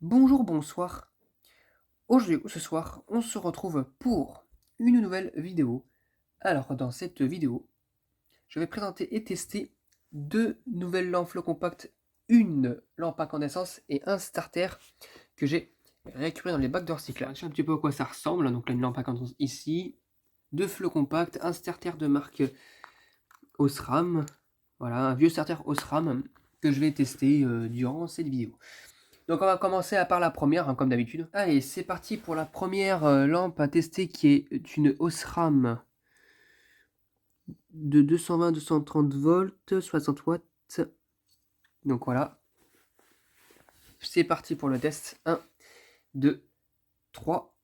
Bonjour, bonsoir. Aujourd'hui ou ce soir, on se retrouve pour une nouvelle vidéo. Alors, dans cette vidéo, je vais présenter et tester deux nouvelles lampes flow compact, une lampe à incandescence et un starter que j'ai récupéré dans les bacs de recyclage. Je sais un petit peu à quoi ça ressemble. Donc là, une lampe à incandescence ici, deux flow compact, un starter de marque Osram. Voilà, un vieux starter Osram que je vais tester durant cette vidéo. Donc on va commencer par la première, hein, comme d'habitude. Allez, c'est parti pour la première lampe à tester qui est une Osram de 220-230 volts, 60 watts. Donc voilà, c'est parti pour le test. 1, 2, 3.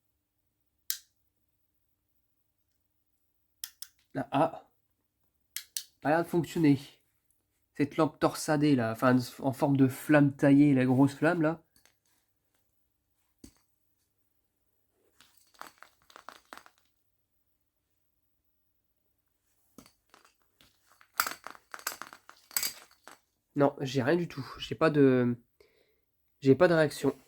La A a l'air de fonctionner. Cette lampe torsadée là, enfin en forme de flamme taillée, la grosse flamme là. Non, j'ai rien du tout. J'ai pas de réaction.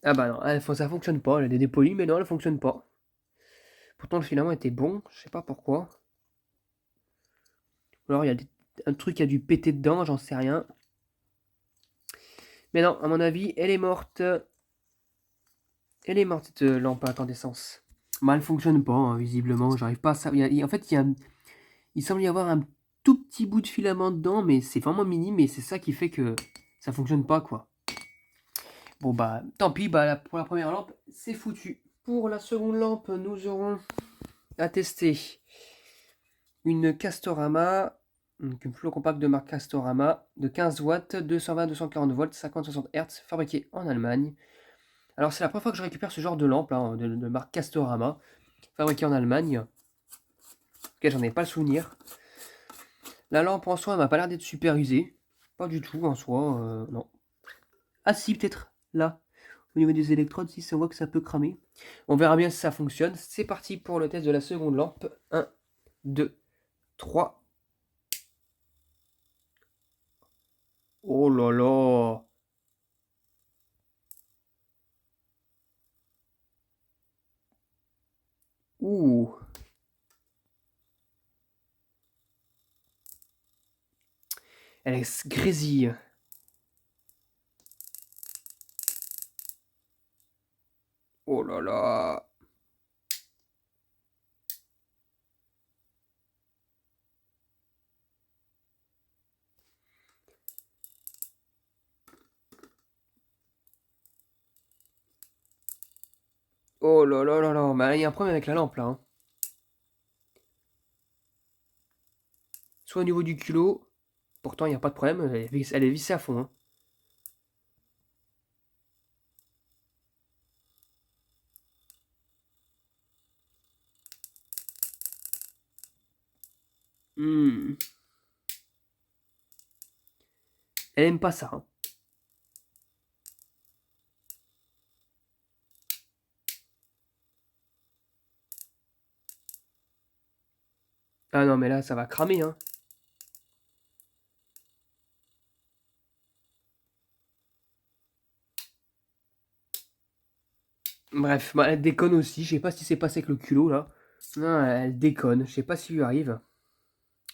Ah bah non, ça fonctionne pas. Elle est dépolie, mais non, elle fonctionne pas. Pourtant le filament était bon, je sais pas pourquoi. Ou alors il y a un truc qui a dû péter dedans, j'en sais rien. Mais non, à mon avis, elle est morte. Elle est morte cette lampe à incandescence. Bah, elle fonctionne pas, hein, visiblement. J'arrive pas à savoir. En fait, il semble y avoir un tout petit bout de filament dedans, mais c'est vraiment minime et c'est ça qui fait que ça fonctionne pas, quoi. Bon, bah, tant pis, bah, pour la première lampe, c'est foutu. Pour la seconde lampe, nous aurons à tester une Castorama, donc une flow compact de marque Castorama, de 15 watts, 220-240 volts, 50-60 Hz, fabriquée en Allemagne. Alors c'est la première fois que je récupère ce genre de lampe, hein, de marque Castorama, fabriquée en Allemagne. En tout cas, j'en ai pas le souvenir. La lampe en soi, elle m'a pas l'air d'être super usée. Pas du tout en soi, non. Ah si, peut-être là. Au niveau des électrodes, si ça voit que ça peut cramer. On verra bien si ça fonctionne. C'est parti pour le test de la seconde lampe. 1, 2, 3. Oh là là! Ouh! Elle grésille. Oh là là! Oh là là là là! Bah, il y a un problème avec la lampe là, hein. Soit au niveau du culot, pourtant il n'y a pas de problème, elle est vissée à fond, hein. Hmm. Elle aime pas ça, hein. Ah non, mais là, ça va cramer, hein. Bref, bah, elle déconne aussi. Je sais pas ce qui s'est passé avec le culot, là. Non, elle déconne. Je sais pas ce qui lui arrive.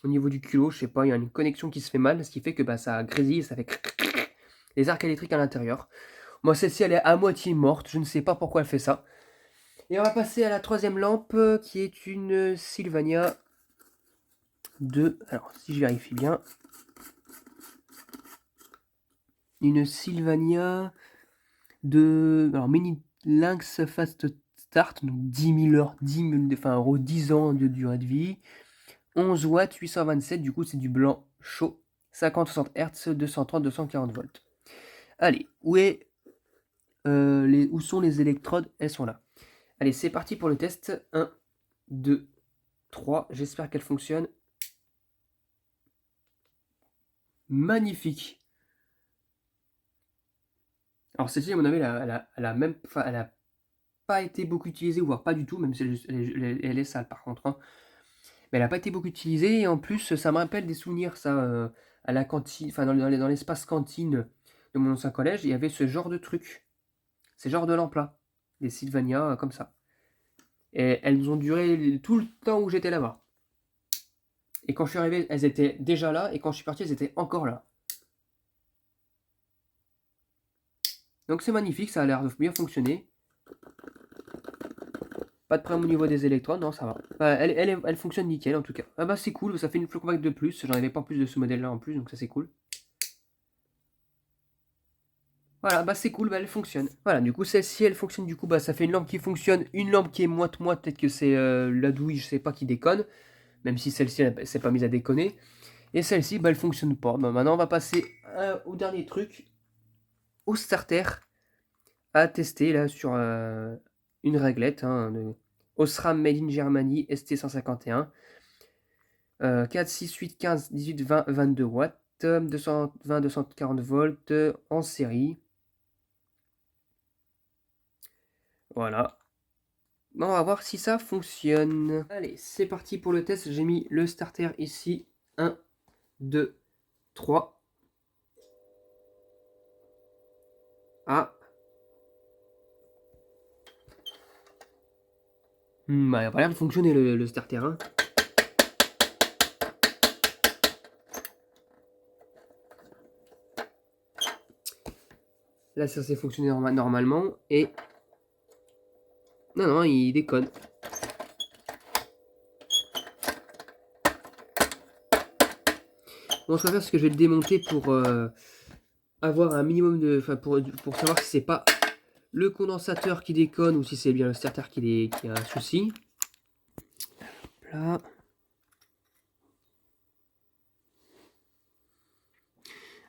Au niveau du culot, je sais pas, il y a une connexion qui se fait mal, ce qui fait que bah, ça grésille, ça fait les arcs électriques à l'intérieur. Moi, celle-ci, elle est à moitié morte. Je ne sais pas pourquoi elle fait ça. Et on va passer à la troisième lampe, qui est une Sylvania de... Alors, si je vérifie bien... Une Sylvania de... Alors, Mini Lynx Fast Start, donc 10 000 heures, 10 000, enfin, euros, 10 ans de durée de vie. 11 watts, 827, du coup, c'est du blanc chaud. 50-60 Hz, 230-240 volts. Allez, où sont les électrodes? Elles sont là. Allez, c'est parti pour le test. 1, 2, 3. J'espère qu'elle fonctionne. Magnifique. Alors celle-ci, à mon avis, elle a même, enfin, elle a pas été beaucoup utilisée, voire pas du tout, même si elle est sale par contre, hein. Mais elle n'a pas été beaucoup utilisée, et en plus, ça me rappelle des souvenirs, ça, à la cantine, enfin dans l'espace cantine de mon ancien collège, il y avait ce genre de truc, ces genres de lampes-là, des Sylvania comme ça. Et elles ont duré tout le temps où j'étais là-bas. Et quand je suis arrivé, elles étaient déjà là, et quand je suis parti, elles étaient encore là. Donc c'est magnifique, ça a l'air de bien fonctionner. Pas de problème au niveau des électrodes, non, ça va. Elle fonctionne nickel en tout cas. Ah bah c'est cool, ça fait une flux compact de plus. J'en avais pas plus de ce modèle-là en plus, donc ça c'est cool. Voilà, bah c'est cool, bah elle fonctionne. Voilà, du coup celle-ci elle fonctionne, du coup bah ça fait une lampe qui fonctionne, une lampe qui est moite-moite, peut-être que c'est la douille, je sais pas, qui déconne. Même si celle-ci elle s'est pas mise à déconner. Et celle-ci bah elle fonctionne pas. Bah, maintenant on va passer au dernier truc, au starter, à tester là sur une réglette, hein, de Osram Made in Germany ST151. 4, 6, 8, 15, 18, 20, 22 watts, 220, 240 volts en série. Voilà. Bon, on va voir si ça fonctionne. Allez, c'est parti pour le test. J'ai mis le starter ici. 1, 2, 3. Ah. Bah, il a pas l'air de fonctionner le starter. Hein. Là, ça s'est fonctionné normalement. Et... Non, il déconne. Bon, ce que je vais faire, c'est que je vais le démonter pour avoir un minimum de... Enfin, pour savoir si c'est pas le condensateur qui déconne ou si c'est bien le starter qui a un souci. Là.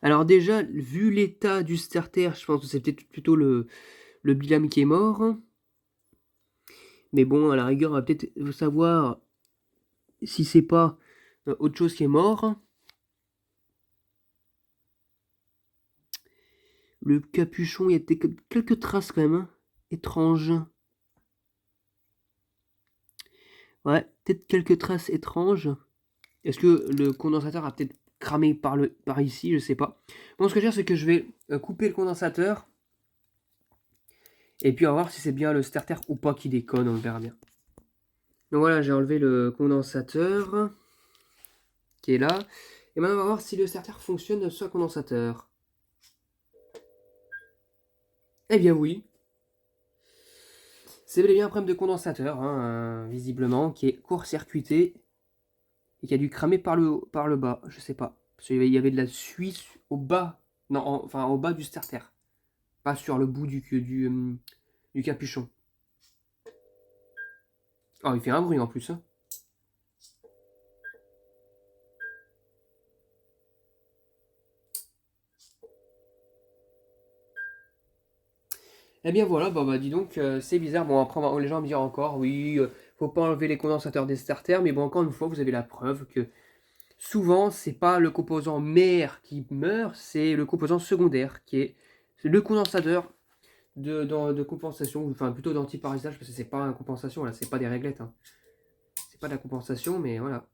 Alors déjà, vu l'état du starter, je pense que c'est peut-être plutôt le bilam qui est mort. Mais bon, à la rigueur, on va peut-être savoir si c'est pas autre chose qui est mort. Le capuchon, il y a quelques traces quand même, hein, étranges. Ouais, peut-être quelques traces étranges. Est-ce que le condensateur a peut-être cramé par ici, je sais pas. Bon, ce que je veux dire, c'est que je vais couper le condensateur. Et puis on va voir si c'est bien le starter ou pas qui déconne, on verra bien. Donc voilà, j'ai enlevé le condensateur qui est là. Et maintenant on va voir si le starter fonctionne sur le condensateur. Eh bien oui. C'est bel et bien un problème de condensateur, hein, visiblement, qui est court-circuité et qui a dû cramer par le bas, je sais pas. Parce qu'il y avait de la suie au bas, non, enfin au bas du starter. Pas sur le bout du capuchon. Oh, il fait un bruit en plus. Hein. Eh bien voilà, bah dis donc, c'est bizarre. Bon, après, les gens me diront encore, oui, faut pas enlever les condensateurs des starters, mais bon, encore une fois, vous avez la preuve que souvent, c'est pas le composant mère qui meurt, c'est le composant secondaire qui est le condensateur de compensation, enfin plutôt d'antiparasage, parce que c'est pas une compensation, là, c'est pas des réglettes. Hein. C'est pas de la compensation, mais voilà.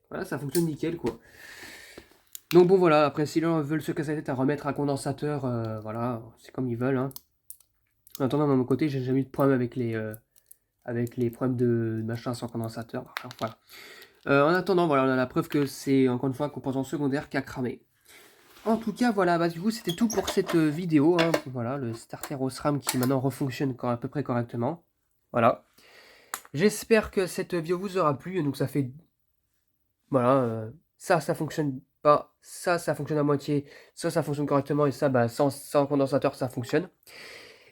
Voilà, ça fonctionne nickel, quoi. Donc bon, voilà, après, si les gens veulent se casser la tête à remettre un condensateur, voilà, c'est comme ils veulent. Hein. En attendant, de mon côté, j'ai jamais eu de problème avec les problèmes de machin sans condensateur. Enfin, voilà. En attendant, voilà, on a la preuve que c'est encore une fois un composant secondaire qui a cramé. En tout cas, voilà, bah du coup, c'était tout pour cette vidéo. Hein. Voilà, le starter Osram qui maintenant refonctionne à peu près correctement. Voilà. J'espère que cette vidéo vous aura plu. Donc ça fait... Voilà, ça fonctionne pas. Ça fonctionne à moitié. Ça fonctionne correctement. Et ça, bah, sans condensateur, ça fonctionne.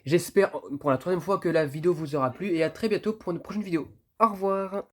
J'espère pour la troisième fois que la vidéo vous aura plu. Et à très bientôt pour une prochaine vidéo. Au revoir.